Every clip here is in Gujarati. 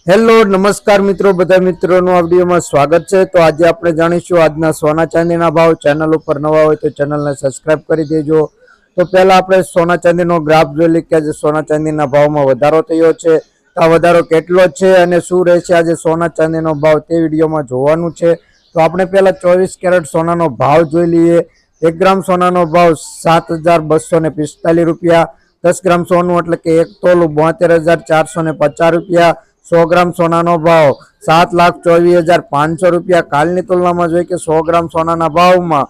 હેલો નમસ્કાર મિત્રો, બધા મિત્રોનું આ વિડીયોમાં સ્વાગત છે। તો આજે આપણે જાણીશું આજના સોના ચાંદીના ભાવ। ચેનલ ઉપર નવા હોય તો ચેનલને સબસ્ક્રાઇબ કરી દેજો। તો પહેલા આપણે સોના ચાંદીનો ગ્રાફ જોઈ લઈએ કે આજે સોના ચાંદીના ભાવમાં વધારો થયો છે। આ વધારો કેટલો છે અને શું રહેશે આજે સોના ચાંદીનો ભાવ તે વિડીયોમાં જોવાનું છે। તો આપણે પહેલા 24 કેરેટ સોનાનો ભાવ જોઈ લઈએ। 1 ગ્રામ સોનાનો ભાવ 7245 રૂપિયા। 10 ગ્રામ સોનું એટલે કે 1 તોલું 72,450 રૂપિયા। 100 ગ્રામ સોનાનો ભાવ 7,24,500 રૂપિયા। કાલની તુલનામાં જોઈએ કે 100 ગ્રામ સોનાના ભાવમાં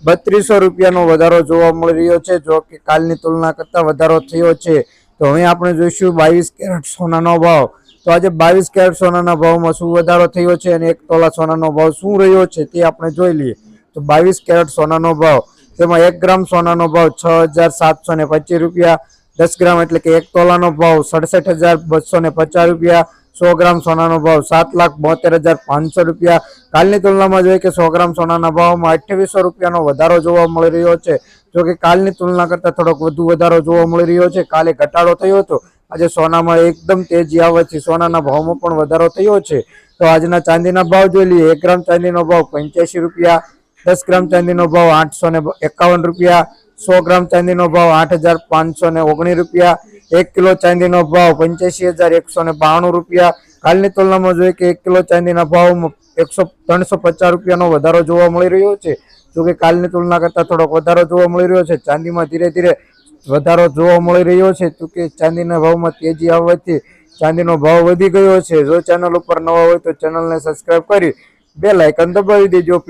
3200 રૂપિયાનો વધારો જોવા મળી રહ્યો છે। જો કે કાલની તુલના કરતાં વધારો થયો છે। તો હવે આપણે જોઈશું 22 કેરેટ સોનાનો ભાવ। તો આજે 22 કેરેટ સોનાના ભાવમાં શું વધારો થયો છે અને 1 તોલા સોનાનો ભાવ શું રહ્યો છે તે આપણે જોઈ લઈએ। તો 22 કેરેટ સોનાનો ભાવ, તેમાં 1 ગ્રામ સોનાનો ભાવ 6,725 રૂપિયા। 10 ગ્રામ એટલે કે 1 તોલાનો ભાવ 67,250 રૂપિયા। 100 ગ્રામ સોનાનો ભાવ 7,72,500 રૂપિયા। કાલની તુલનામાં જોઈએ કે 100 ગ્રામ સોનાના ભાવમાં 2800 રૂપિયાનો વધારો જોવા મળી રહ્યો છે। જો કે કાલની તુલના કરતાં થોડોક વધુ વધારો જોવા મળી રહ્યો છે। કાલે ઘટાડો થયો હતો, આજે સોનામાં એકદમ તેજી આવવાથી સોનાના ભાવમાં પણ વધારો થયો છે। તો આજના ચાંદીના ભાવ જોઈ લઈએ। 1 ગ્રામ ચાંદીનો ભાવ 85 રૂપિયા। 10 ગ્રામ ચાંદીનો ભાવ 851 રૂપિયા। 100 ગ્રામ ચાંદીનો ભાવ 8,519 રૂપિયા। 1 કિલો ચાંદીનો ભાવ 85,192 રૂપિયા। કાલની તુલનામાં જોઈએ કે 1 કિલો ચાંદીના ભાવમાં 350 રૂપિયાનો વધારો જોવા મળી રહ્યો છે। જો કે કાલની તુલના કરતાં થોડોક વધારો જોવા મળી રહ્યો છે। ચાંદીમાં ધીરે ધીરે વધારો જોવા મળી રહ્યો છે। તો કે ચાંદીના ભાવમાં તેજી આવવાથી ચાંદીનો ભાવ વધી ગયો છે। જો ચેનલ ઉપર નવા હોય તો ચેનલને સબસ્ક્રાઇબ કરી બેલ આઇકન દબાવી દેજો।